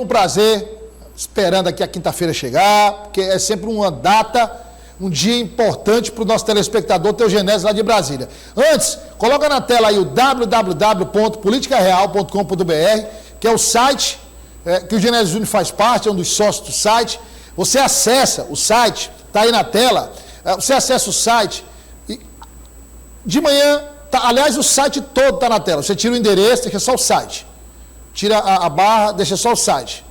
um prazer, esperando aqui a quinta-feira chegar, porque é sempre uma data, um dia importante para o nosso telespectador ter o Genésio lá de Brasília. Antes, coloca na tela aí o www.politicareal.com.br, que é o site que o Genésio Júnior faz parte, é um dos sócios do site. Você acessa o site, está aí na tela, você acessa o site e de manhã, aliás, o site todo está na tela. Você tira o endereço, deixa só o site. Tira a barra, deixa só o site.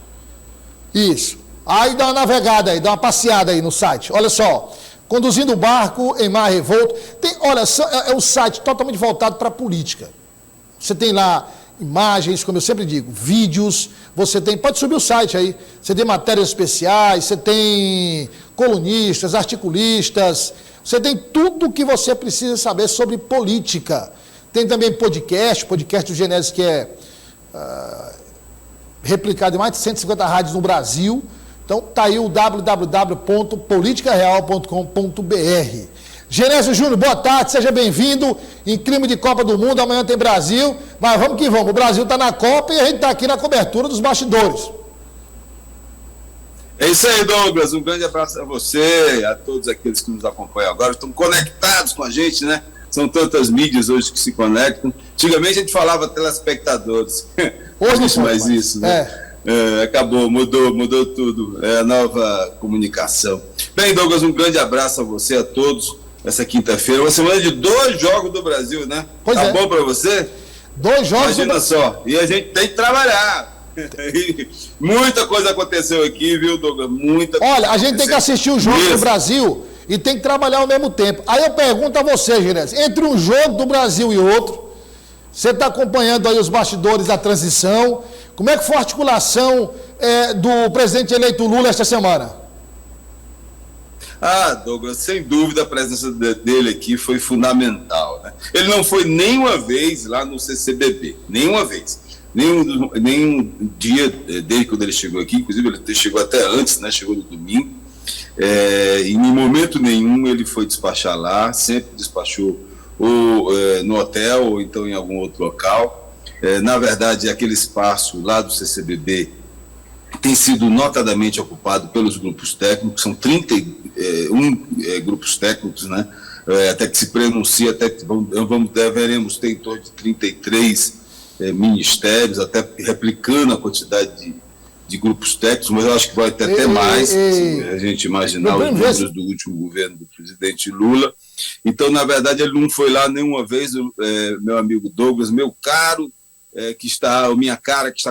Isso. Aí dá uma navegada aí, dá uma passeada aí no site. Olha só, conduzindo o barco em mar revolto. Olha, é um site totalmente voltado para a política. Você tem lá imagens, como eu sempre digo, vídeos, você tem, pode subir o site aí, você tem matérias especiais, você tem colunistas, articulistas, você tem tudo o que você precisa saber sobre política. Tem também podcast do Genésio que é replicado em mais de 150 rádios no Brasil. Então tá aí o www.politicareal.com.br. Genésio Júnior, boa tarde, seja bem-vindo. Em clima de Copa do Mundo, amanhã tem Brasil, mas vamos que vamos. O Brasil está na Copa e a gente está aqui na cobertura dos bastidores. É isso aí, Douglas. Um grande abraço a você, a todos aqueles que nos acompanham agora. Estão conectados com a gente, né? São tantas mídias hoje que se conectam. Antigamente a gente falava telespectadores. Hoje não existe mais isso, né? Acabou, mudou tudo. É a nova comunicação. Bem, Douglas, um grande abraço a você, a todos. Essa quinta-feira, uma semana de 2 jogos do Brasil, né? Pois tá bom para você? 2 jogos. Imagina só, e a gente tem que trabalhar. Muita coisa aconteceu aqui, viu, Douglas? Olha, a gente tem que assistir o jogo do Brasil e tem que trabalhar ao mesmo tempo. Aí eu pergunto a você, Genésio, entre um jogo do Brasil e outro, você está acompanhando aí os bastidores da transição, como é que foi a articulação do presidente eleito Lula esta semana? Douglas, sem dúvida a presença dele aqui foi fundamental, né? Ele não foi nenhuma vez lá no CCBB, nenhuma vez. Nenhum dia desde quando ele chegou aqui, inclusive ele chegou até antes, né? Chegou no domingo, e em momento nenhum ele foi despachar lá, sempre despachou ou no hotel ou então em algum outro local. Na verdade, aquele espaço lá do CCBB tem sido notadamente ocupado pelos grupos técnicos, são 31 grupos técnicos, né? Até que se pronuncie, até que deveremos ter em torno de 33 ministérios, até replicando a quantidade de grupos técnicos, mas eu acho que vai ter até mais, se a gente imaginar os números do último governo do presidente Lula. Então, na verdade, ele não foi lá nenhuma vez, meu amigo Douglas, meu caro, que está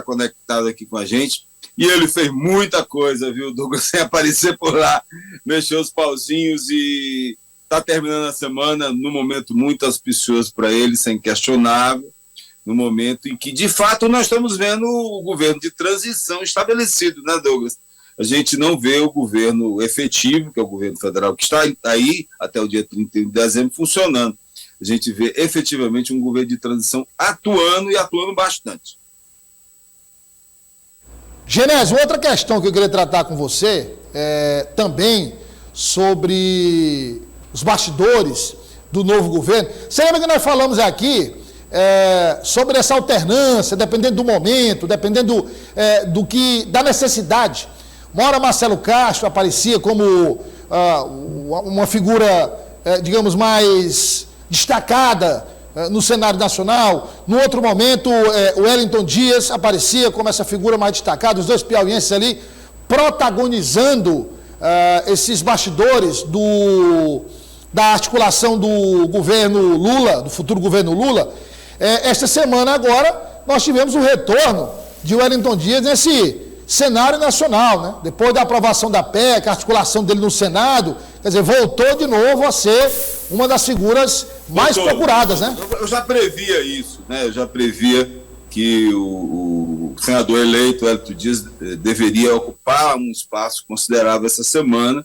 conectado aqui com a gente. E ele fez muita coisa, viu, Douglas, sem aparecer por lá, mexeu os pauzinhos e está terminando a semana num momento muito auspicioso para ele, sem questionável, no momento em que, de fato, nós estamos vendo o governo de transição estabelecido, né, Douglas? A gente não vê o governo efetivo, que é o governo federal, que está aí até o dia 31 de dezembro, funcionando. A gente vê efetivamente um governo de transição atuando e atuando bastante. Genésio, outra questão que eu queria tratar com você também sobre os bastidores do novo governo. Você lembra que nós falamos aqui sobre essa alternância, dependendo do momento, dependendo da necessidade. Uma hora Marcelo Castro aparecia como uma figura, digamos, mais destacada no cenário nacional. No outro momento, o Wellington Dias aparecia como essa figura mais destacada, os dois piauienses ali protagonizando esses bastidores da articulação do governo Lula, do futuro governo Lula. Esta semana agora, nós tivemos o retorno de Wellington Dias nesse cenário nacional, né? Depois da aprovação da PEC, a articulação dele no Senado, quer dizer, voltou de novo a ser uma das figuras mais procuradas, né? Eu já previa isso, né? Eu já previa que o senador eleito, Wellington Dias, deveria ocupar um espaço considerável essa semana.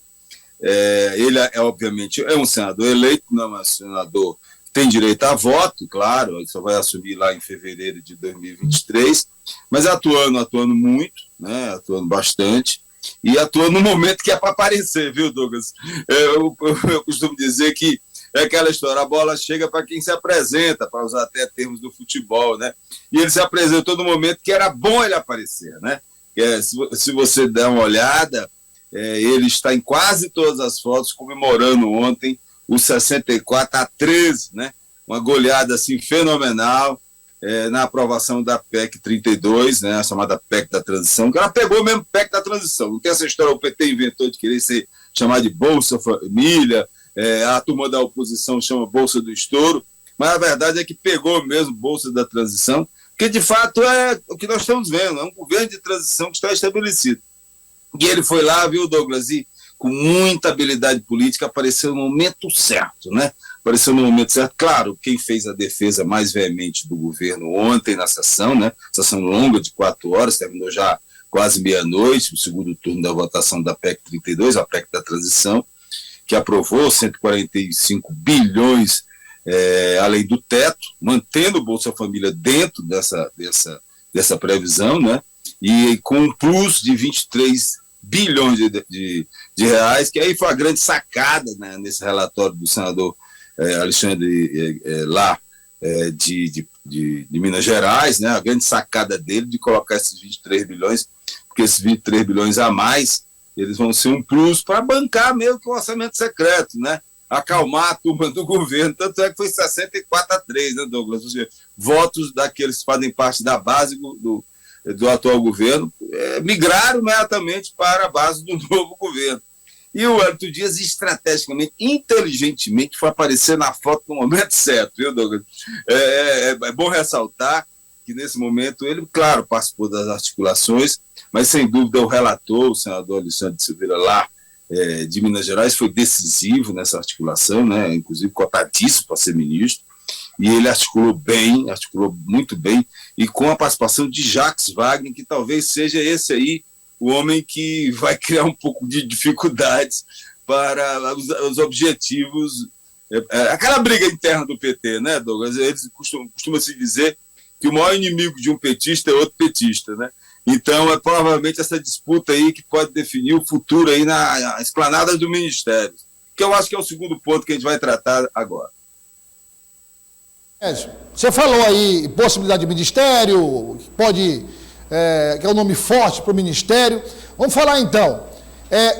Ele, obviamente, é um senador eleito, não é um senador tem direito a voto, claro, ele só vai assumir lá em fevereiro de 2023, mas atuando muito, né, atuando bastante, e atuando no momento que é para aparecer, viu, Douglas? Eu costumo dizer que é aquela história, a bola chega para quem se apresenta, para usar até termos do futebol, né? E ele se apresentou no momento que era bom ele aparecer, né? Se você der uma olhada, ele está em quase todas as fotos comemorando ontem o 64-13, né? Uma goleada assim, fenomenal na aprovação da PEC 32, né? A chamada PEC da transição, que ela pegou mesmo PEC da transição. Não tem essa história, o PT inventou de querer ser chamado de Bolsa Família, a turma da oposição chama Bolsa do Estouro, mas a verdade é que pegou mesmo Bolsa da Transição, que de fato é o que nós estamos vendo, é um governo de transição que está estabelecido. E ele foi lá, viu, Douglas, e com muita habilidade política apareceu no momento certo, né? Apareceu no momento certo. Claro, quem fez a defesa mais veemente do governo ontem na sessão, né? Sessão longa de 4 horas, terminou já quase meia-noite, o segundo turno da votação da PEC 32, a PEC da transição, que aprovou 145 bilhões além do teto, mantendo o Bolsa Família dentro dessa previsão, né? E com um plus de 23 bilhões de reais, que aí foi a grande sacada, né, nesse relatório do senador Alexandre lá de Minas Gerais, né, a grande sacada dele de colocar esses 23 bilhões, porque esses 23 bilhões a mais, eles vão ser um plus para bancar meio que o orçamento secreto, né? Acalmar a turma do governo, tanto é que foi 64-3, né, Douglas? Ou seja, votos daqueles que fazem parte da base do atual governo migraram imediatamente para a base do novo governo. E o Hélio Dias, estrategicamente, inteligentemente, foi aparecer na foto no momento certo, viu, Douglas? É bom ressaltar que, nesse momento, ele, claro, participou das articulações, mas, sem dúvida, o relator, o senador Alexandre Silveira lá, de Minas Gerais, foi decisivo nessa articulação, né? Inclusive cotadíssimo para ser ministro, e ele articulou muito bem, e com a participação de Jacques Wagner, que talvez seja esse aí o homem que vai criar um pouco de dificuldades para os objetivos, aquela briga interna do PT, né, Douglas? Eles costuma se dizer que o maior inimigo de um petista é outro petista, né? Então, é provavelmente essa disputa aí que pode definir o futuro aí na esplanada do Ministério, que eu acho que é o segundo ponto que a gente vai tratar agora. Você falou aí possibilidade de ministério, que é um nome forte para o ministério. Vamos falar então,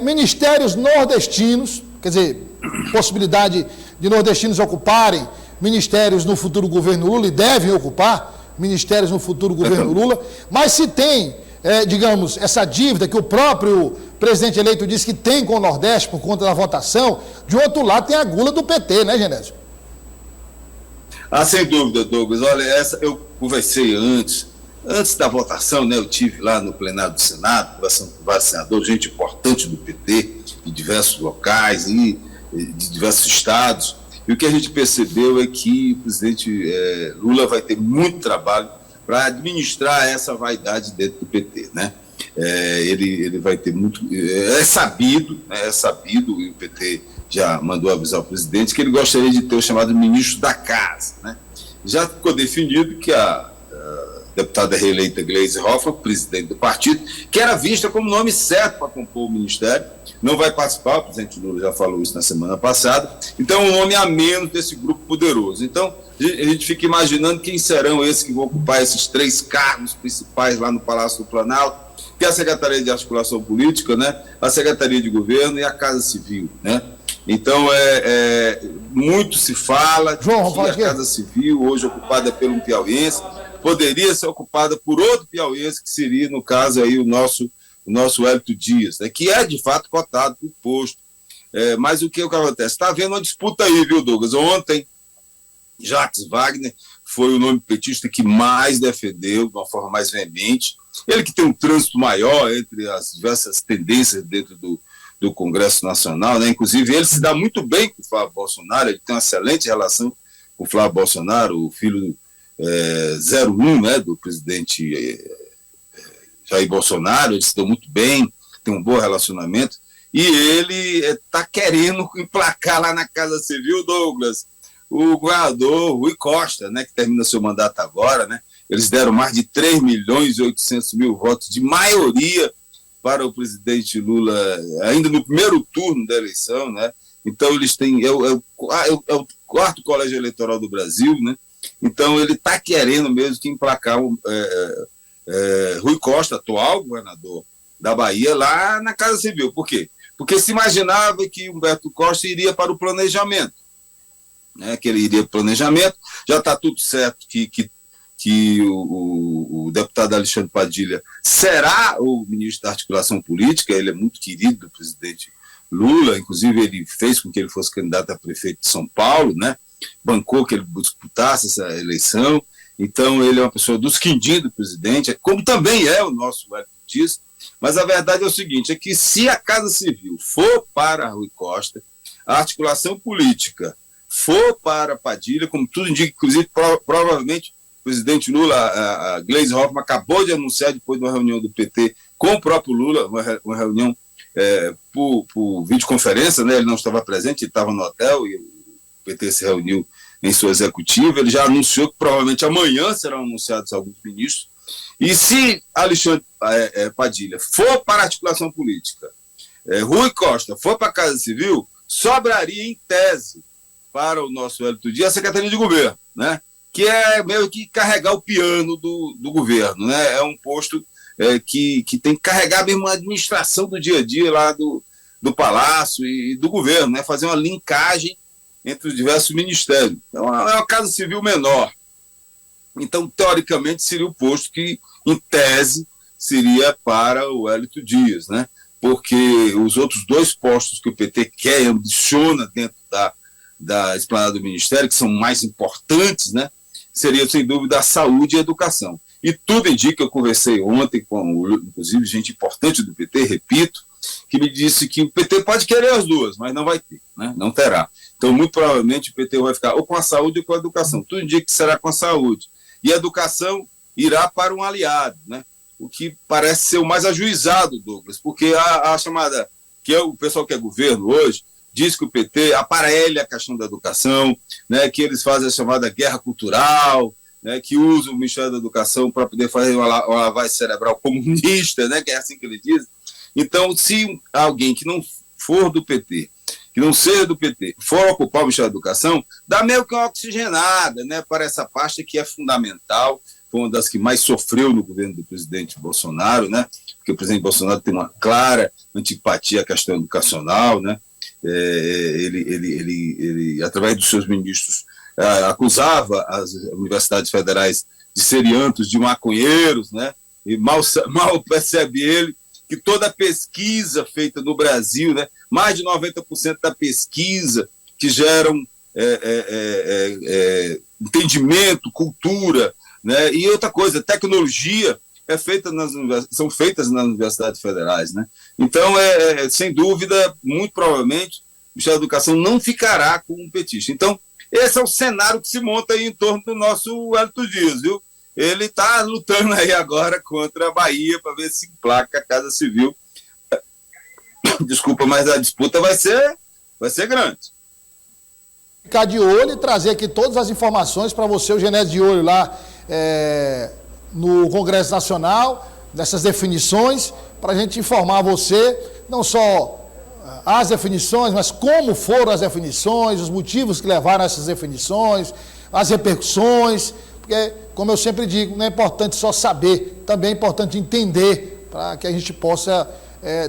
ministérios nordestinos, quer dizer, possibilidade de nordestinos ocuparem ministérios no futuro governo Lula, e devem ocupar ministérios no futuro governo Lula, mas se tem, digamos, essa dívida que o próprio presidente eleito disse que tem com o Nordeste por conta da votação, de outro lado tem a gula do PT, né, Genésio? Sem dúvida, Douglas. Olha, eu conversei antes da votação, né? Eu tive lá no plenário do Senado, conversando com vários senadores, gente importante do PT, de diversos locais e de diversos estados. E o que a gente percebeu é que o presidente Lula vai ter muito trabalho para administrar essa vaidade dentro do PT, né? Ele vai ter muito... É sabido, e o PT já mandou avisar o presidente que ele gostaria de ter o chamado ministro da Casa, né? Já ficou definido que a deputada reeleita Gleisi Hoffmann, presidente do partido, que era vista como nome certo para compor o ministério, não vai participar, o presidente Lula já falou isso na semana passada, então um nome a menos desse grupo poderoso. Então, a gente fica imaginando quem serão esses que vão ocupar esses 3 cargos principais lá no Palácio do Planalto, que é a Secretaria de Articulação Política, né, a Secretaria de Governo e a Casa Civil, né? Então, muito se fala que a Casa Civil, hoje ocupada por um piauiense, poderia ser ocupada por outro piauiense, que seria, no caso, aí, o nosso Hélio Dias, né, que é, de fato, cotado para o posto. Mas o que acontece? Está havendo uma disputa aí, viu, Douglas? Ontem, Jacques Wagner foi o nome petista que mais defendeu, de uma forma mais veemente. Ele que tem um trânsito maior entre as diversas tendências dentro do Congresso Nacional, né? Inclusive ele se dá muito bem com o Flávio Bolsonaro, ele tem uma excelente relação com o Flávio Bolsonaro, o filho 01, né, do presidente Jair Bolsonaro. Eles se dão muito bem, tem um bom relacionamento, e ele está querendo emplacar lá na Casa Civil, Douglas, o governador Rui Costa, né, que termina seu mandato agora, né? Eles deram mais de 3.800.000 votos de maioria para o presidente Lula, ainda no primeiro turno da eleição, né? Então eles têm, é o 4º colégio eleitoral do Brasil, né? Então ele está querendo mesmo que emplacar Rui Costa, atual governador da Bahia, lá na Casa Civil. Por quê? Porque se imaginava que Humberto Costa iria para o planejamento, né? Que ele iria para o planejamento. Já está tudo certo que o deputado Alexandre Padilha será o ministro da Articulação Política. Ele é muito querido do presidente Lula, inclusive ele fez com que ele fosse candidato a prefeito de São Paulo, né? Bancou que ele disputasse essa eleição. Então ele é uma pessoa dos quindim do presidente, como também é o nosso Hélio Dias. Mas a verdade é o seguinte, é que se a Casa Civil for para Rui Costa, a articulação política for para Padilha, como tudo indica, inclusive provavelmente o presidente Lula, a Gleisi Hoffmann, acabou de anunciar depois de uma reunião do PT com o próprio Lula, uma reunião por videoconferência, né? Ele não estava presente, ele estava no hotel e o PT se reuniu em sua executiva. Ele já anunciou que provavelmente amanhã serão anunciados alguns ministros. E se Alexandre Padilha for para a articulação política, Rui Costa for para a Casa Civil, sobraria em tese para o nosso Hélio Dias a Secretaria de Governo, né? Que é meio que carregar o piano do governo, né? É um posto que tem que carregar mesmo a administração do dia a dia lá do Palácio e do governo, né? Fazer uma linkagem entre os diversos ministérios. Então, é uma Casa Civil menor. Então, teoricamente, seria o posto que, em tese, seria para o Hélio Dias, né? Porque os outros dois postos que o PT quer e ambiciona dentro da esplanada do Ministério, que são mais importantes, né? Seria, sem dúvida, a saúde e a educação. E tudo indica, eu conversei ontem com, inclusive, gente importante do PT, repito, que me disse que o PT pode querer as duas, mas não vai ter, né? Não terá. Então, muito provavelmente, o PT vai ficar ou com a saúde ou com a educação. Tudo indica que será com a saúde. E a educação irá para um aliado, né? O que parece ser o mais ajuizado, Douglas, porque a chamada, que é o pessoal que é governo hoje, diz que o PT aparelha a questão da educação, né? Que eles fazem a chamada guerra cultural, né? Que usam o Ministério da Educação para poder fazer uma lavagem cerebral comunista, né? Que é assim que ele diz. Então, se alguém que não for do PT, que não seja do PT, for ocupar o Ministério da Educação, dá meio que uma oxigenada, né, para essa pasta que é fundamental, foi uma das que mais sofreu no governo do presidente Bolsonaro, né, porque o presidente Bolsonaro tem uma clara antipatia à questão educacional, né, ele através dos seus ministros, acusava as universidades federais de serem antros de maconheiros, né, e mal percebe ele que toda a pesquisa feita no Brasil, né, mais de 90% da pesquisa que geram entendimento, cultura, né, e outra coisa, tecnologia são feitas nas universidades federais, né? Então, sem dúvida, muito provavelmente, o Ministério da Educação não ficará com um petista. Então, esse é o cenário que se monta aí em torno do nosso Hélio Dias, viu? Ele está lutando aí agora contra a Bahia para ver se emplaca a Casa Civil. Desculpa, mas a disputa vai ser grande. Ficar de olho e trazer aqui todas as informações para você, o Genésio de olho lá no Congresso Nacional, dessas definições, para a gente informar você, não só as definições, mas como foram as definições, os motivos que levaram a essas definições, as repercussões, porque, como eu sempre digo, não é importante só saber, também é importante entender, para que a gente possa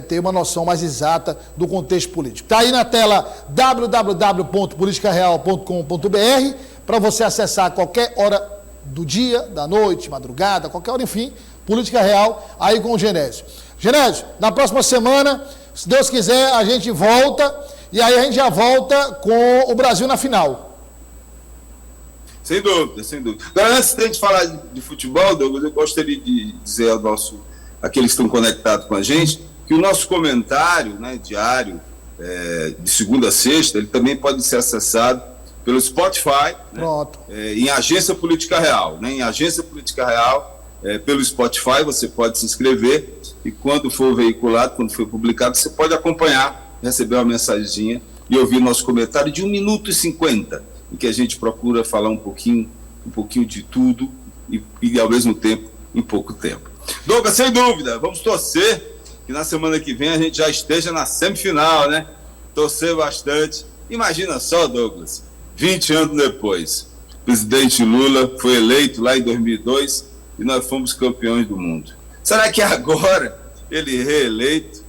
ter uma noção mais exata do contexto político. Está aí na tela www.politicareal.com.br para você acessar a qualquer hora do dia, da noite, madrugada, qualquer hora, enfim, Política Real, aí com o Genésio. Genésio, na próxima semana, se Deus quiser, a gente volta, e aí a gente já volta com o Brasil na final. Sem dúvida, sem dúvida. Agora, antes de a gente falar de futebol, Douglas, eu gostaria de dizer àqueles que estão conectados com a gente, que o nosso comentário, né, diário, de segunda a sexta, ele também pode ser acessado pelo Spotify, né, em Agência Política Real. Né, em Agência Política Real, pelo Spotify, você pode se inscrever e quando for veiculado, quando for publicado, você pode acompanhar, receber uma mensagenzinha e ouvir o nosso comentário de 1 minuto e 50, em que a gente procura falar um pouquinho de tudo e ao mesmo tempo, em pouco tempo. Douglas, sem dúvida, vamos torcer que na semana que vem a gente já esteja na semifinal, né? Torcer bastante. Imagina só, Douglas, 20 anos depois, o presidente Lula foi eleito lá em 2002 e nós fomos campeões do mundo. Será que agora, ele reeleito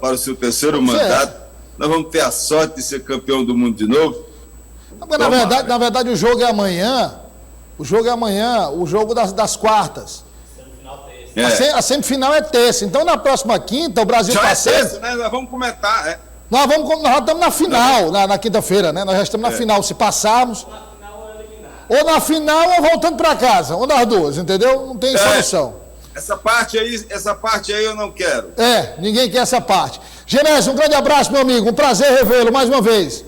para o seu terceiro mandato, nós vamos ter a sorte de ser campeão do mundo de novo? Na verdade, o jogo é amanhã. O jogo é amanhã, o jogo das quartas. A semifinal é terça. Então, na próxima quinta, o Brasil já passa. É terça, né? Nós vamos comentar, Nós já estamos na final, na quinta-feira, né? Nós já estamos na final. Se passarmos. Ou na final ou voltando para casa. Ou nas duas, entendeu? Não tem solução. Essa parte aí eu não quero. Ninguém quer essa parte. Genésio, um grande abraço, meu amigo. Um prazer revê-lo mais uma vez.